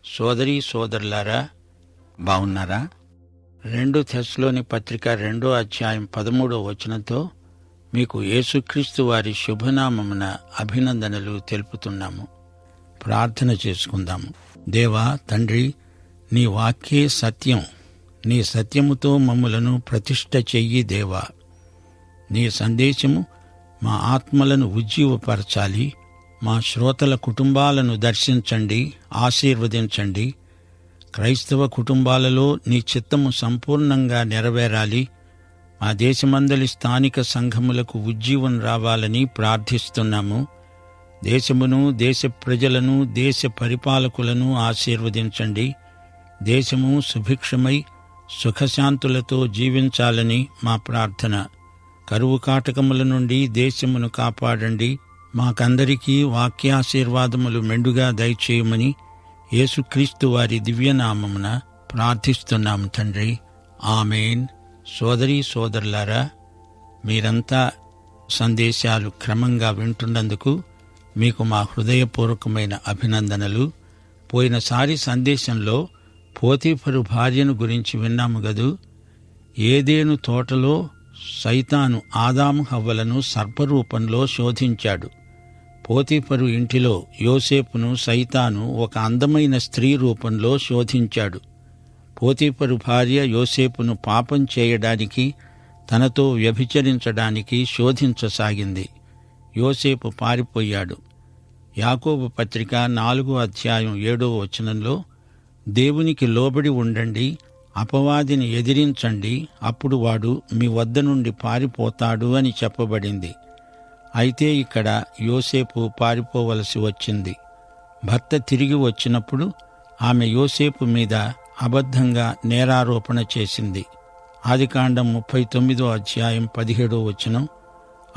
సోదరీ సోదరులారా, బావున్నారా? 2 తెస్సలోని పత్రిక 2వ అధ్యాయం 13వ వచనంతో మీకు యేసుక్రీస్తు వారి శుభనామమున అభినందనలు తెలుపుతున్నాము. ప్రార్థన చేసుకుందాము. దేవా తండ్రి, నీ వాక్యే సత్యం. నీ సత్యముతో మమ్ములను ప్రతిష్ఠ చెయ్యి దేవా. నీ సందేశము మా ఆత్మలను ఉజ్జీవపరచాలి. మా శ్రోతల కుటుంబాలను దర్శించండి, ఆశీర్వదించండి. క్రైస్తవ కుటుంబాలలో నీ చిత్తము సంపూర్ణంగా నెరవేరాలి. మా దేశమందలి స్థానిక సంఘములకు ఉజ్జీవం రావాలని ప్రార్థిస్తున్నాము. దేశమును, దేశ ప్రజలను, దేశ పరిపాలకులను ఆశీర్వదించండి. దేశము సుభిక్షమై సుఖశాంతులతో జీవించాలని మా ప్రార్థన. కరువు కాటకముల నుండి దేశమును కాపాడండి. మాకందరికీ వాక్యాశీర్వాదములు మెండుగా దయచేయమని యేసుక్రీస్తు వారి దివ్యనామమున ప్రార్థిస్తున్నాము తండ్రి. ఆమేన్. సోదరీ సోదరులారా, మీరంతా సందేశాలు క్రమంగా వింటున్నందుకు మీకు మా హృదయపూర్వకమైన అభినందనలు. పోయినసారి సందేశంలో పోతీఫరు భార్యను గురించి విన్నాము గదూ. ఏదెను తోటలో సైతాను ఆదాము హవ్వలను సర్పరూపంలో శోధించాడు. పోతీఫరు ఇంటిలో యోసేపును సైతాను ఒక అందమైన స్త్రీ రూపంలో శోధించాడు. పోతీఫరు భార్య యోసేపును పాపం చేయడానికి, తనతో వ్యభిచరించడానికి శోధించసాగింది. యోసేపు పారిపోయాడు. యాకోబు పత్రిక 4వ అధ్యాయం 7వ వచనంలో దేవునికి లోబడి ఉండండి, అపవాదిని ఎదిరించండి, అప్పుడు వాడు మీ వద్ద నుండి పారిపోతాడు అని చెప్పబడింది. అయితే ఇక్కడ యోసేపు పారిపోవలసి వచ్చింది. భర్త తిరిగి వచ్చినప్పుడు ఆమె యోసేపు మీద అబద్ధంగా నేరారోపణ చేసింది. ఆదికాండం 39వ అధ్యాయం 17వ వచనం.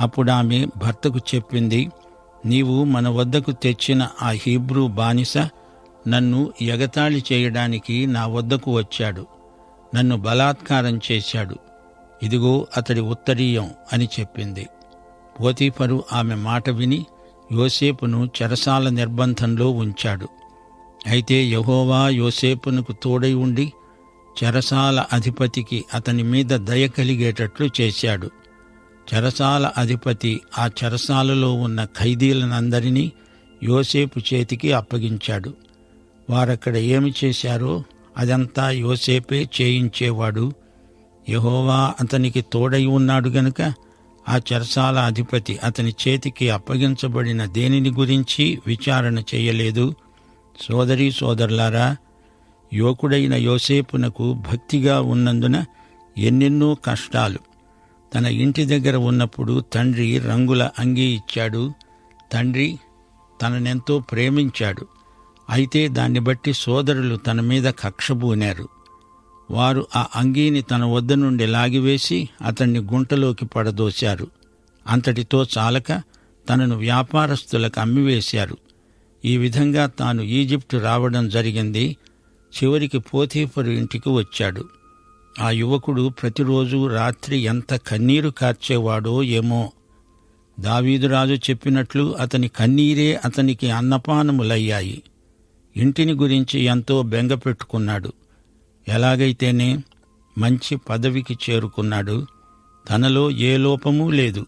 అప్పుడు ఆమె భర్తకు చెప్పింది, నీవు మన వద్దకు తెచ్చిన ఆ హీబ్రూ బానిస నన్ను ఎగతాళి చేయడానికి నా వద్దకు వచ్చాడు. నన్ను బలాత్కారం చేశాడు. ఇదిగో అతడి ఉత్తరీయం అని చెప్పింది. పోతీఫరు ఆమె మాట విని యోసేపును చెరసాల నిర్బంధంలో ఉంచాడు. అయితే యెహోవా యోసేపునకు తోడై ఉండి చెరసాల అధిపతికి అతని మీద దయ కలిగేటట్లు చేశాడు. చెరసాల అధిపతి ఆ చెరసాలలో ఉన్న ఖైదీలనందరినీ యోసేపు చేతికి అప్పగించాడు. వారక్కడ ఏమి చేశారో అదంతా యోసేపే చేయించేవాడు. యెహోవా అతనికి తోడై ఉన్నాడు గనుక ఆ చెరసాల అధిపతి అతని చేతికి అప్పగించబడిన దేనిని గురించి విచారణ చేయలేదు. సోదరీ సోదరులారా, యువకుడైన యోసేపునకు భక్తిగా ఉన్నందున ఎన్నెన్నో కష్టాలు. తన ఇంటి దగ్గర ఉన్నప్పుడు తండ్రి రంగుల అంగీ ఇచ్చాడు. తండ్రి తననెంతో ప్రేమించాడు. అయితే దాన్ని బట్టి సోదరులు తన మీద కక్షబూనారు. వారు ఆ అంగీని తన వద్ద నుండి లాగివేసి అతన్ని గుంటలోకి పడదోశారు. అంతటితో చాలక తనను వ్యాపారస్తులకు అమ్మివేశారు. ఈ విధంగా తాను ఈజిప్టు రావడం జరిగింది. చివరికి పోతీఫరు ఇంటికి వచ్చాడు. ఆ యువకుడు ప్రతిరోజు రాత్రి ఎంత కన్నీరు కార్చేవాడో ఏమో. దావీదురాజు చెప్పినట్లు అతని కన్నీరే అతనికి అన్నపానములయ్యాయి. ఇంటిని గురించి ఎంతో బెంగ పెట్టుకున్నాడు. ఎలాగైతేనే మంచి పదవికి చేరుకున్నాడు. తనలో ఏ లోపమూ లేదు.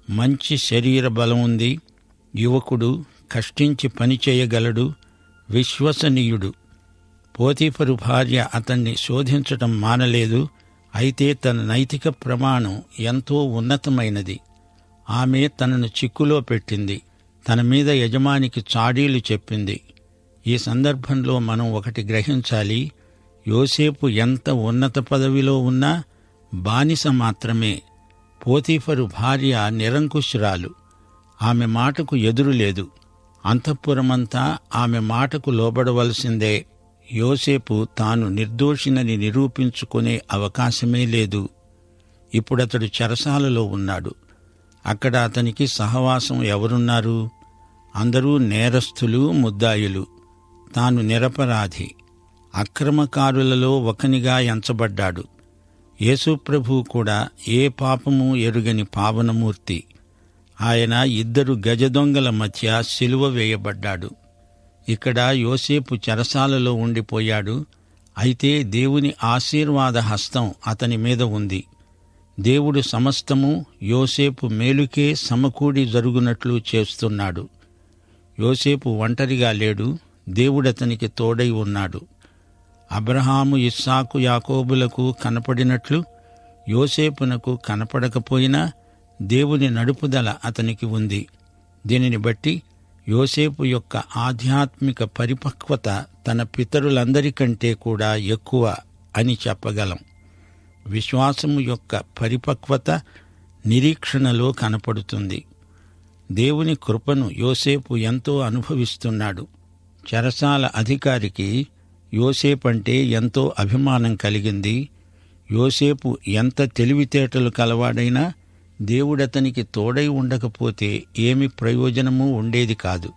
మంచి శరీర బలం ఉంది. యువకుడు, కష్టించి పని చేయగలడు, విశ్వసనీయుడు. పోతీఫరు భార్య అతన్ని శోధించటం మానలేదు. అయితే తన నైతిక ప్రమాణం ఎంతో ఉన్నతమైనది. ఆమె తనను చిక్కులో పెట్టింది. తన మీద యజమానికి చాడీలు చెప్పింది. ఈ సందర్భంలో మనం ఒకటి గ్రహించాలి. యోసేపు ఎంత ఉన్నత పదవిలో ఉన్నా బానిస మాత్రమే. పోతీఫరు భార్య నిరంకుశురాలు. ఆమె మాటకు ఎదురులేదు. అంతఃపురమంతా ఆమె మాటకు లోబడవలసిందే. యోసేపు తాను నిర్దోషినని నిరూపించుకునే అవకాశమే లేదు. ఇప్పుడతడు చెరసాలలో ఉన్నాడు. అక్కడ అతనికి సహవాసం ఎవరున్నారు? అందరూ నేరస్థులు, ముద్దాయిలు. తాను నిరపరాధి, అక్రమకారులలో ఒకనిగా ఎంచబడ్డాడు. యేసుప్రభువు కూడా ఏ పాపము ఎరుగని పావనమూర్తి. ఆయన 2 గజదొంగల మధ్య సిలువ వేయబడ్డాడు. ఇక్కడ యోసేపు చెరసాలలో ఉండిపోయాడు. అయితే దేవుని ఆశీర్వాద హస్తం అతని మీద ఉంది. దేవుడు సమస్తము యోసేపు మేలుకే సమకూడి జరుగునట్లు చేస్తున్నాడు. యోసేపు ఒంటరిగా లేడు, దేవుడతనికి తోడై ఉన్నాడు. అబ్రహాము, ఇస్సాకు, యాకోబులకు కనపడినట్లు యోసేపునకు కనపడకపోయినా దేవుని నడుపుదల అతనికి ఉంది. దీనిని బట్టి యోసేపు యొక్క ఆధ్యాత్మిక పరిపక్వత తన పితరులందరికంటే కూడా ఎక్కువ అని చెప్పగలం. విశ్వాసము యొక్క పరిపక్వత నిరీక్షణలో కనపడుతుంది. దేవుని కృపను యోసేపు ఎంతో అనుభవిస్తున్నాడు. చెరసాల అధికారికి యోసేపంటే ఎంతో అభిమానం కలిగింది. యోసేపు ఎంత తెలివితేటలు కలవాడైనా దేవుడతనికి తోడై ఉండకపోతే ఏమి ప్రయోజనమూ ఉండేది కాదు.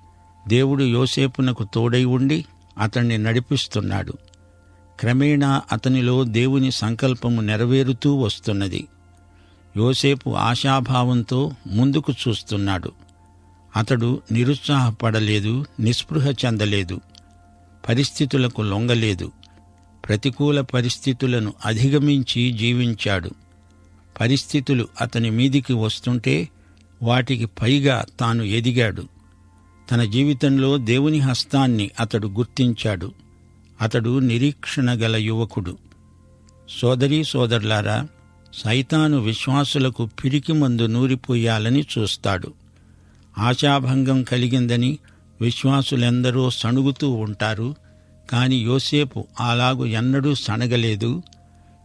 దేవుడు యోసేపునకు తోడై ఉండి అతణ్ణి నడిపిస్తున్నాడు. క్రమేణా అతనిలో దేవుని సంకల్పము నెరవేరుతూ వస్తున్నది. యోసేపు ఆశాభావంతో ముందుకు చూస్తున్నాడు. అతడు నిరుత్సాహపడలేదు, నిస్పృహ చెందలేదు, పరిస్థితులకు లొంగలేదు. ప్రతికూల పరిస్థితులను అధిగమించి జీవించాడు. పరిస్థితులు అతని మీదికి వస్తుంటే వాటికి పైగా తాను ఎదిగాడు. తన జీవితంలో దేవుని హస్తాన్ని అతడు గుర్తించాడు. అతడు నిరీక్షణ గల యువకుడు. సోదరీ సోదరులారా, సైతాను విశ్వాసులకు పిరికిమందు నూరిపోయాలని చూస్తాడు. ఆశాభంగం కలిగిందని విశ్వాసులెందరో సణుగుతూ ఉంటారు. కాని యోసేపు అలాగు ఎన్నడూ సణగలేదు.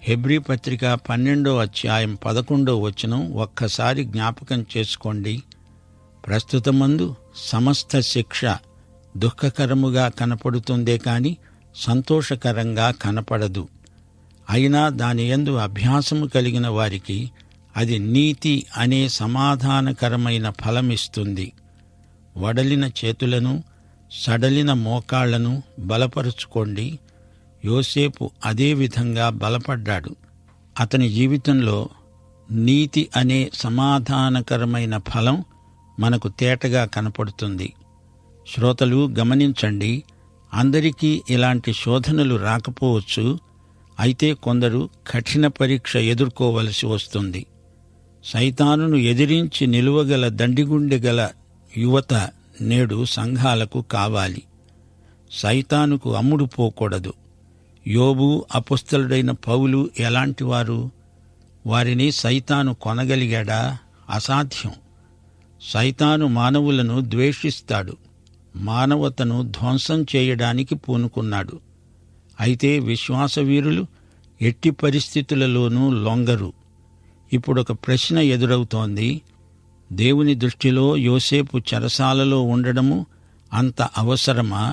హెబ్రీ పత్రిక 12వ అధ్యాయం 11వ వచనం ఒక్కసారి జ్ఞాపకం చేసుకోండి. ప్రస్తుతమందు సమస్త శిక్ష దుఃఖకరముగా కనపడుతుందే కాని సంతోషకరంగా కనపడదు. అయినా దాని యందు అభ్యాసము కలిగిన వారికి అది నీతి అనే సమాధానకరమైన ఫలమిస్తుంది. వడలిన చేతులను, సడలిన మోకాళ్లను బలపరుచుకోండి. యోసేపు అదే విధంగా బలపడ్డాడు. అతని జీవితంలో నీతి అనే సమాధానకరమైన ఫలం మనకు తేటగా కనపడుతుంది. శ్రోతలు గమనించండి, అందరికీ ఇలాంటి శోధనలు రాకపోవచ్చు. అయితే కొందరు కఠిన పరీక్ష ఎదుర్కోవలసి వస్తుంది. సైతానును ఎదిరించి నిలువగల దండిగుండె గల యువత నేడు సంఘాలకు కావాలి. సైతానుకు అమ్ముడు పోకూడదు. యోబు, అపొస్తలుడైన పౌలు ఎలాంటివారు? వారిని సైతాను కొనగలిగాడా? అసాధ్యం. సైతాను మానవులను ద్వేషిస్తాడు. మానవతను ధ్వంసం చేయడానికి పూనుకున్నాడు. అయితే విశ్వాసవీరులు ఎట్టి పరిస్థితులలోనూ లొంగరు. ఇప్పుడొక ప్రశ్న ఎదురవుతోంది. దేవుని దృష్టిలో యోసేపు చెరసాలలో ఉండడము అంత అవసరమా?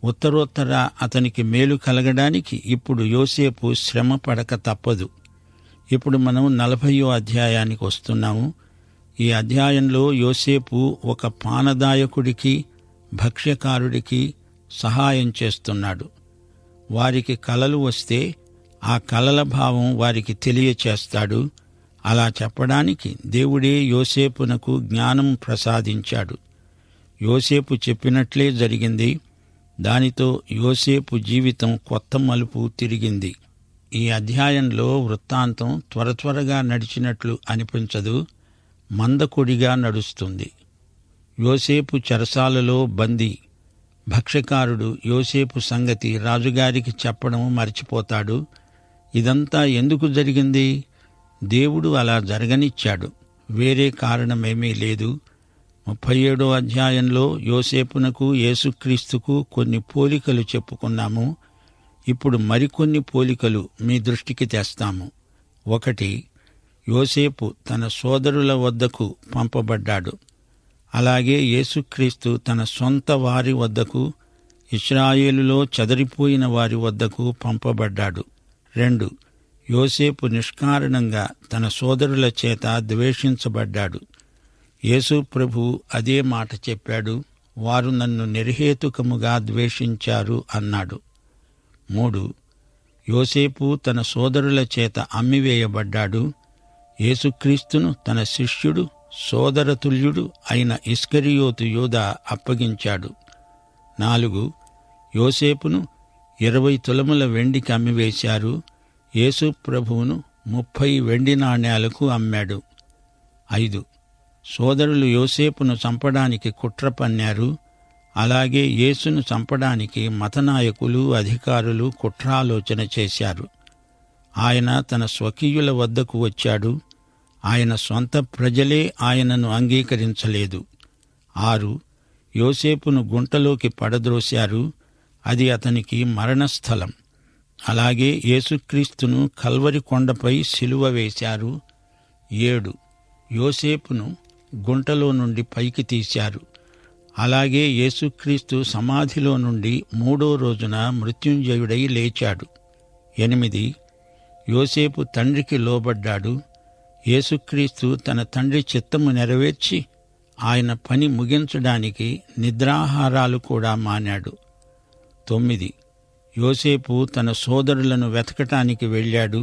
ఉత్తరోత్తర అతనికి మేలు కలగడానికి ఇప్పుడు యోసేపు శ్రమ పడక తప్పదు. ఇప్పుడు మనం 40వ అధ్యాయానికి వస్తున్నాము. ఈ అధ్యాయంలో యోసేపు ఒక పానదాయకుడికి, భక్ష్యకారుడికి సహాయం చేస్తున్నాడు. వారికి కలలు వస్తే ఆ కలల భావం వారికి తెలియచేస్తాడు. అలా చెప్పడానికి దేవుడే యోసేపునకు జ్ఞానం ప్రసాదించాడు. యోసేపు చెప్పినట్లే జరిగింది. దానితో యోసేపు జీవితం కొత్త మలుపు తిరిగింది. ఈ అధ్యాయంలో వృత్తాంతం త్వరగా నడిచినట్లు అనిపించదు, మందకొడిగా నడుస్తుంది. యోసేపు చెరసాలలో బందీ. భక్ష్యకారుడు యోసేపు సంగతి రాజుగారికి చెప్పడం మర్చిపోతాడు. ఇదంతా ఎందుకు జరిగింది? దేవుడు అలా జరగనిచ్చాడు. వేరే కారణమేమీ లేదు. 37వ అధ్యాయంలో యోసేపునకు, యేసుక్రీస్తుకు కొన్ని పోలికలు చెప్పుకున్నాము. ఇప్పుడు మరికొన్ని పోలికలు మీ దృష్టికి తెస్తాము. 1, యోసేపు తన సోదరుల వద్దకు పంపబడ్డాడు. అలాగే యేసుక్రీస్తు తన సొంత వారి వద్దకు, ఇశ్రాయేలులో చెదరిపోయిన వారి వద్దకు పంపబడ్డాడు. 2, యోసేపు నిష్కారణంగా తన సోదరుల చేత ద్వేషించబడ్డాడు. యేసు ప్రభు అదే మాట చెప్పాడు. వారు నన్ను నిర్హేతుకముగా ద్వేషించారు అన్నాడు. 3, యోసేపు తన సోదరుల చేత అమ్మివేయబడ్డాడు. యేసుక్రీస్తును తన శిష్యుడు, సోదరతుల్యుడు అయిన ఇస్కరియోతు యూదా అప్పగించాడు. 4. యోసేపును 20 తులముల వెండికి అమ్మివేశారు. యేసు ప్రభువును 30 వెండి నాణేలకు అమ్మాడు. 5. సోదరులు యోసేపును చంపడానికి కుట్ర పన్నారు. అలాగే యేసును చంపడానికి మతనాయకులు, అధికారులు కుట్రాలోచన చేశారు. ఆయన తన స్వకీయుల వద్దకు వచ్చాడు. ఆయన సొంత ప్రజలే ఆయనను అంగీకరించలేదు. 6. యోసేపును గుంటలోకి పడద్రోశారు. అది అతనికి మరణస్థలం. అలాగే యేసుక్రీస్తును కల్వరి కొండపై సిలువ వేశారు. 7. యోసేపును గుంటలో నుండి పైకి తీశారు. అలాగే యేసుక్రీస్తు సమాధిలో నుండి 3వ రోజున మృత్యుంజయుడై లేచాడు. 8. యోసేపు తండ్రికి లోబడ్డాడు. యేసుక్రీస్తు తన తండ్రి చిత్తము నెరవేర్చి ఆయన పని ముగించడానికి నిద్రాహారాలు కూడా మానాడు. 9. యోసేపు తన సోదరులను వెతకటానికి వెళ్ళాడు.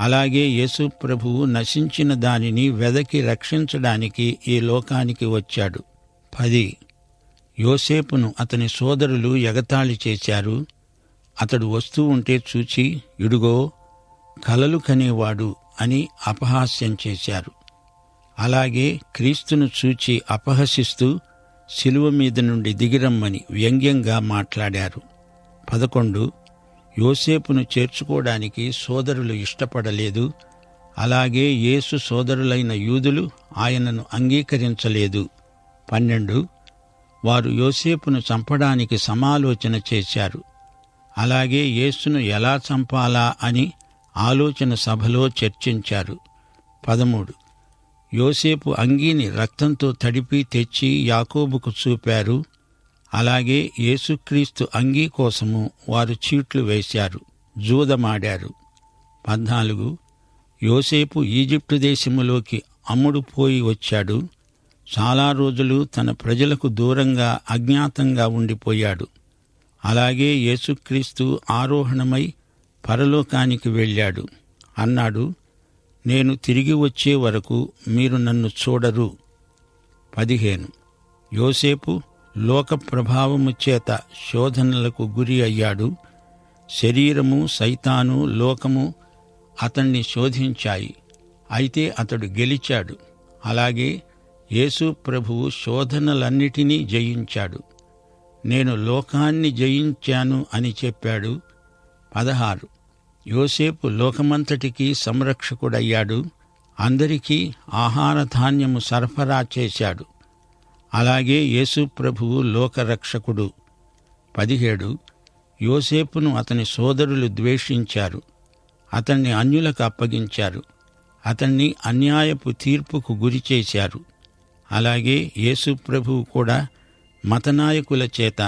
అలాగే యేసు ప్రభువు నశించిన దానిని వెదకి రక్షించడానికి ఈ లోకానికి వచ్చాడు. 10. యోసేపును అతని సోదరులు ఎగతాళి చేశారు. అతడు వస్తూ ఉంటే చూచి, ఇడుగో కలలు కనేవాడు అని అపహాస్యం చేశారు. అలాగే క్రీస్తును చూచి అపహసిస్తూ శిలువ మీద నుండి దిగిరమ్మని వ్యంగ్యంగా మాట్లాడారు. 11. యోసేపును చేర్చుకోవడానికి సోదరులు ఇష్టపడలేదు. అలాగే యేసు సోదరులైన యూదులు ఆయనను అంగీకరించలేదు. 12. వారు యోసేపును చంపడానికి సమాలోచన చేశారు. అలాగే యేసును ఎలా చంపాలా అని ఆలోచన సభలో చర్చించారు. 13. యోసేపు అంగీని రక్తంతో తడిపి తెచ్చి యాకోబుకు చూపారు. అలాగే యేసుక్రీస్తు అంగీ కోసము వారు చీట్లు వేశారు, జూదమాడారు. 14. యోసేపు ఈజిప్టు దేశములోకి అమ్ముడుపోయి వచ్చాడు. చాలా రోజులు తన ప్రజలకు దూరంగా అజ్ఞాతంగా ఉండిపోయాడు. అలాగే యేసుక్రీస్తు ఆరోహణమై పరలోకానికి వెళ్ళాడు. అన్నాడు, నేను తిరిగి వచ్చే వరకు మీరు నన్ను చూడరు. 15. యోసేపు లోక ప్రభావము చేత శోధనలకు గురి అయ్యాడు. శరీరము, సైతాను, లోకము అతణ్ణి శోధించాయి. అయితే అతడు గెలిచాడు. అలాగే యేసు ప్రభువు శోధనలన్నిటినీ జయించాడు. నేను లోకాన్ని జయించాను అని చెప్పాడు. 16. యోసేపు లోకమంతటికీ సంరక్షకుడయ్యాడు. అందరికీ ఆహార ధాన్యము సరఫరా చేశాడు. అలాగే యేసు ప్రభువు లోకరక్షకుడు. 17. యోసేపును అతని సోదరులు ద్వేషించారు. అతన్ని అన్యులకు అప్పగించారు. అతన్ని అన్యాయపు తీర్పుకు గురిచేశారు. అలాగే యేసు ప్రభువు కూడా మతనాయకుల చేత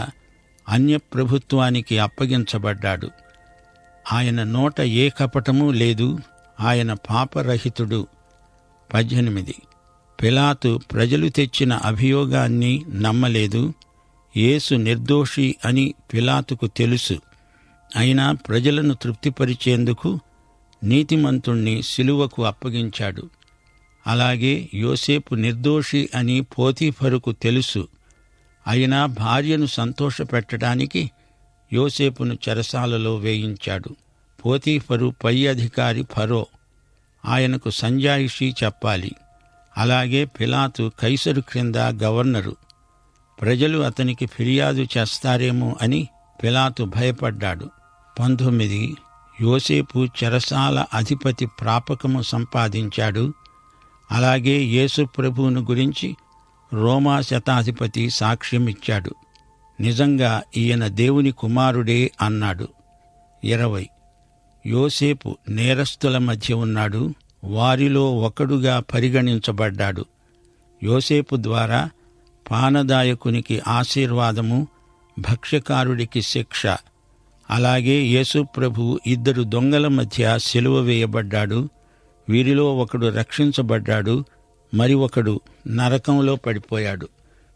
అన్యప్రభుత్వానికి అప్పగించబడ్డాడు. ఆయన నోట ఏ కపటమూ లేదు. ఆయన పాపరహితుడు. 18. పిలాతు ప్రజలు తెచ్చిన అభియోగాన్ని నమ్మలేదు. యేసు నిర్దోషి అని పిలాతుకు తెలుసు. అయినా ప్రజలను తృప్తిపరిచేందుకు నీతిమంతుణ్ణి సిలువకు అప్పగించాడు. అలాగే యోసేపు నిర్దోషి అని పోతీఫరుకు తెలుసు. అయినా భార్యను సంతోషపెట్టడానికి యోసేపును చెరసాలలో వేయించాడు. పోతీఫరు పై అధికారి ఫరో. ఆయనకు సంజాయిషీ చెప్పాలి. అలాగే పిలాతు కైసరు క్రింద గవర్నరు. ప్రజలు అతనికి ఫిర్యాదు చేస్తారేమో అని పిలాతు భయపడ్డాడు. 19. యోసేపు చెరసాల అధిపతి ప్రాపకము సంపాదించాడు. అలాగే యేసు ప్రభువును గురించి రోమా శతాధిపతి సాక్ష్యమిచ్చాడు. నిజంగా ఈయన దేవుని కుమారుడే అన్నాడు. 20. యోసేపు నేరస్తుల మధ్య ఉన్నాడు. వారిలో ఒకడుగా పరిగణించబడ్డాడు. యోసేపు ద్వారా పానదాయకునికి ఆశీర్వాదము, భక్ష్యకారుడికి శిక్ష. అలాగే యేసు ప్రభువు 2 దొంగల మధ్య సిలువ వేయబడ్డాడు. వీరిలో ఒకడు రక్షించబడ్డాడు, మరి ఒకడు నరకంలో పడిపోయాడు.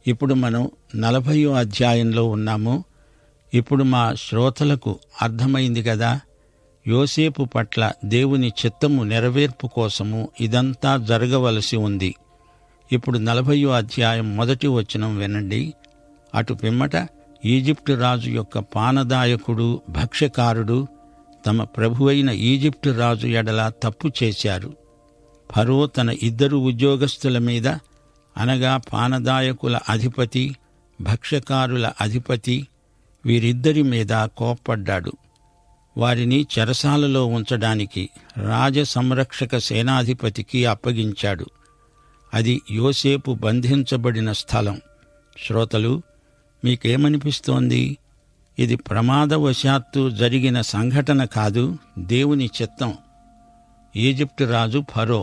ఇప్పుడు మనం 40వ అధ్యాయంలో ఉన్నాము. ఇప్పుడు మా శ్రోతలకు అర్థమైంది కదా, యోసేపు పట్ల దేవుని చిత్తము నెరవేర్పు కోసము ఇదంతా జరగవలసి ఉంది. ఇప్పుడు 40వ అధ్యాయం 1వ వచనం వినండి. అటు పిమ్మట ఈజిప్టు రాజు యొక్క పానదాయకుడు, భక్ష్యకారుడు తమ ప్రభువైన ఈజిప్టు రాజు ఎడల తప్పు చేశారు. ఫరో తన 2 ఉద్యోగస్తుల మీద, అనగా పానదాయకుల అధిపతి, భక్ష్యకారుల అధిపతి, వీరిద్దరి మీద కోప్పడ్డాడు. వారిని చెరసాలలో ఉంచడానికి రాజ సంరక్షక సేనాధిపతికి అప్పగించాడు. అది యోసేపు బంధించబడిన స్థలం. శ్రోతలు, మీకేమనిపిస్తోంది? ఇది ప్రమాదవశాత్తు జరిగిన సంఘటన కాదు, దేవుని చిత్తం. ఈజిప్టు రాజు ఫరో.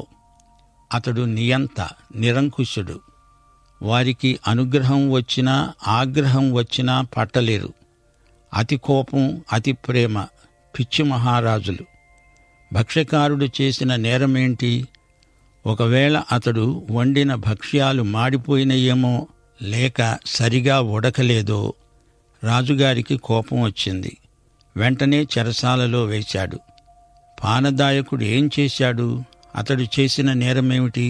అతడు నియంత, నిరంకుశుడు. వారికి అనుగ్రహం వచ్చినా ఆగ్రహం వచ్చినా పట్టలేరు. అతి కోపం, అతి ప్రేమ, పిచ్చి మహారాజులు. భక్ష్యకారుడు చేసిన నేరమేంటి? ఒకవేళ అతడు వండిన భక్ష్యాలు మాడిపోయినయేమో, లేక సరిగా ఉడకలేదో రాజుగారికి కోపం వచ్చింది. వెంటనే చెరసాలలో వేశాడు. పానదాయకుడు ఏం చేశాడు? అతడు చేసిన నేరమేమిటి?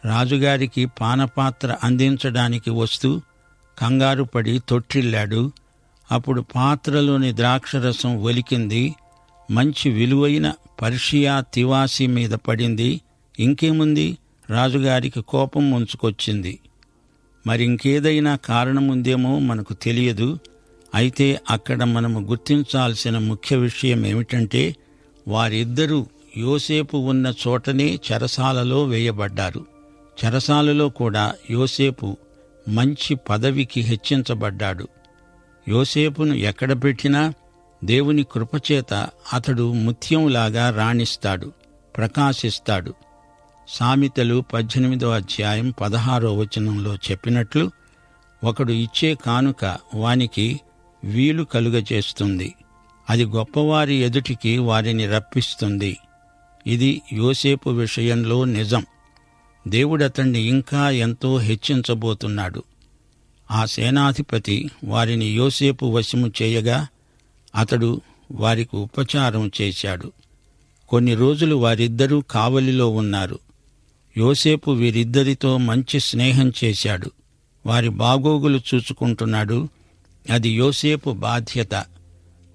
రాజుగారికి పానపాత్ర అందించడానికి వస్తూ కంగారుపడి తొట్టిల్లాడు. అప్పుడు పాత్రలోని ద్రాక్షరసం ఒలికింది. మంచి విలువైన పర్షియా తివాసి మీద పడింది. ఇంకేముంది? రాజుగారికి కోపం ముంచుకొచ్చింది. మరింకేదైనా కారణముందేమో మనకు తెలియదు. అయితే అక్కడ మనము గుర్తించాల్సిన ముఖ్య విషయం ఏమిటంటే, వారిద్దరూ యోసేపు ఉన్న చోటనే చెరసాలలో వేయబడ్డారు. చెరసాలలో కూడా యోసేపు మంచి పదవికి హెచ్చించబడ్డాడు. యోసేపును ఎక్కడ పెట్టినా దేవుని కృపచేత అతడు ముత్యంలాగా రాణిస్తాడు, ప్రకాశిస్తాడు. సామెతలు 18వ అధ్యాయం 16వ వచనంలో చెప్పినట్లు, ఒకడు ఇచ్చే కానుక వానికి వీలు కలుగజేస్తుంది. అది గొప్పవారి ఎదుటికి వారిని రప్పిస్తుంది. ఇది యోసేపు విషయంలో నిజం. దేవుడతణ్ణి ఇంకా ఎంతో హెచ్చించబోతున్నాడు. ఆ సేనాధిపతి వారిని యోసేపు వశము చేయగా అతడు వారికి ఉపచారం చేశాడు. కొన్ని రోజులు వారిద్దరూ కావలిలో ఉన్నారు. యోసేపు వీరిద్దరితో మంచి స్నేహం చేశాడు. వారి బాగోగులు చూచుకుంటున్నాడు. అది యోసేపు బాధ్యత.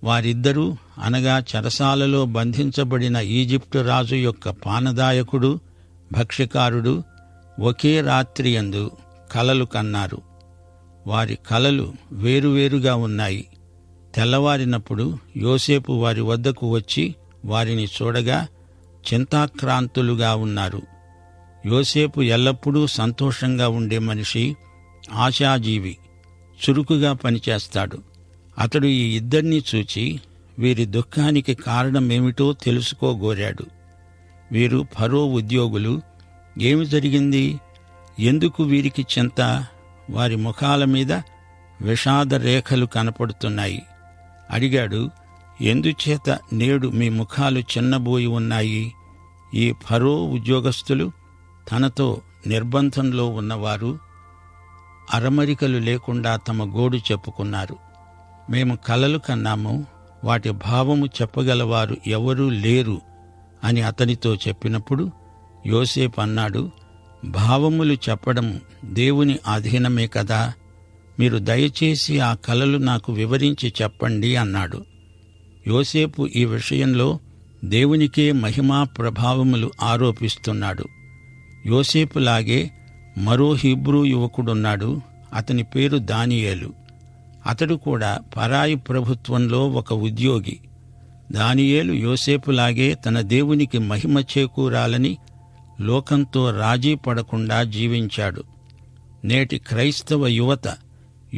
వారిద్దరూ, అనగా చెరసాలలో బంధించబడిన ఈజిప్టు రాజు యొక్క పానదాయకుడు, భక్ష్యకారుడు, ఒకే రాత్రియందు కలలు కన్నారు. వారి కలలు వేరువేరుగా ఉన్నాయి. తెల్లవారినప్పుడు యోసేపు వారి వద్దకు వచ్చి వారిని చూడగా చింతాక్రాంతులుగా ఉన్నారు. యోసేపు ఎల్లప్పుడూ సంతోషంగా ఉండే మనిషి, ఆశాజీవి, చురుకుగా పనిచేస్తాడు. అతడు ఈ ఇద్దరినీ చూచి వీరి దుఃఖానికి కారణమేమిటో తెలుసుకోగోరాడు. వీరు ఫరో ఉద్యోగులు. ఏమి జరిగింది? ఎందుకు వీరికి చింత? వారి ముఖాల మీద విషాద రేఖలు కనపడుతున్నాయి. అడిగాడు, ఎందుచేత నేడు మీ ముఖాలు చిన్నబోయి ఉన్నాయి? ఈ ఫరో ఉద్యోగస్తులు, తనతో నిర్బంధంలో ఉన్నవారు అరమరికలు లేకుండా తమ గోడు చెప్పుకున్నారు. మేము కలలు కన్నాము, వాటి భావము చెప్పగలవారు ఎవరూ లేరు అని అతనితో చెప్పినప్పుడు యోసేపు అన్నాడు, భావములు చెప్పడం దేవుని అధీనమే కదా. మీరు దయచేసి ఆ కలలు నాకు వివరించి చెప్పండి అన్నాడు. యోసేపు ఈ విషయంలో దేవునికే మహిమా ప్రభావములు ఆరోపిస్తున్నాడు. యోసేపులాగే మరో హీబ్రూ యువకుడున్నాడు. అతని పేరు దానియేలు. అతడు కూడా పరాయి ప్రభుత్వంలో ఒక ఉద్యోగి. దానియేలు యోసేపులాగే తన దేవునికి మహిమ చేకూరాలని లోకంతో రాజీ పడకుండా జీవించాడు. నేటి క్రైస్తవ యువత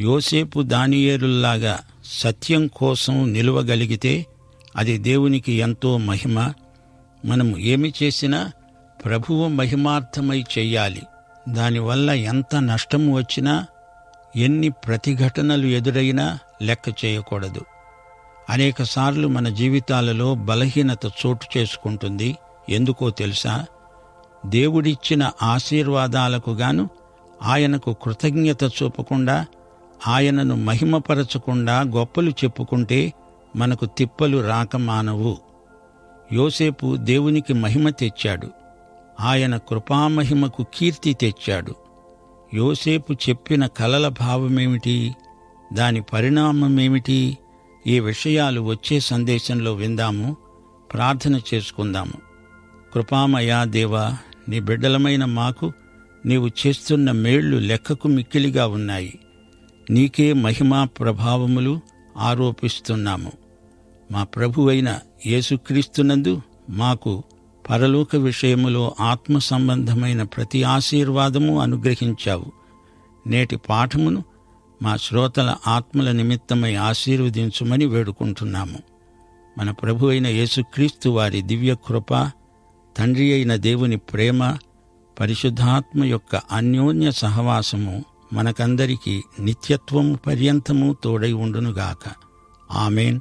యోసేపు దానియేలుల్లాగా సత్యం కోసం నిలువగలిగితే అది దేవునికి ఎంతో మహిమ. మనం ఏమి చేసినా ప్రభువు మహిమార్థమై చెయ్యాలి. దానివల్ల ఎంత నష్టం వచ్చినా, ఎన్ని ప్రతిఘటనలు ఎదురైనా లెక్క చేయకూడదు. అనేకసార్లు మన జీవితాలలో బలహీనత చోటు చేసుకుంటుంది. ఎందుకో తెలుసా? దేవుడిచ్చిన ఆశీర్వాదాలకు గాను ఆయనకు కృతజ్ఞత చూపకుండా, ఆయనను మహిమపరచకుండా గొప్పలు చెప్పుకుంటే మనకు తిప్పలు రాక మానవు. యోసేపు దేవునికి మహిమ తెచ్చాడు. ఆయన కృపామహిమకు కీర్తి తెచ్చాడు. యోసేపు చెప్పిన కలల భావమేమిటి? దాని పరిణామమేమిటి? ఈ విషయాలు వచ్చే సందేశంలో విందాము. ప్రార్థన చేసుకుందాము. కృపామయా దేవా, నీ బిడ్డలమైన మాకు నీవు చేస్తున్న మేళ్లు లెక్కకు మిక్కిలిగా ఉన్నాయి. నీకే మహిమా ప్రభావములు ఆరోపిస్తున్నాము. మా ప్రభువైన యేసుక్రీస్తునందు మాకు పరలోక విషయములో ఆత్మ సంబంధమైన ప్రతి ఆశీర్వాదము అనుగ్రహించావు. నేటి పాఠమును మా శ్రోతల ఆత్మల నిమిత్తమై ఆశీర్వదించుమని వేడుకుంటున్నాము. మన ప్రభువైన యేసుక్రీస్తు వారి దివ్య కృప, తండ్రి అయిన దేవుని ప్రేమ, పరిశుద్ధాత్మ యొక్క అన్యోన్య సహవాసము మనకందరికీ నిత్యత్వము పర్యంతము తోడై ఉండునుగాక. ఆమేన్.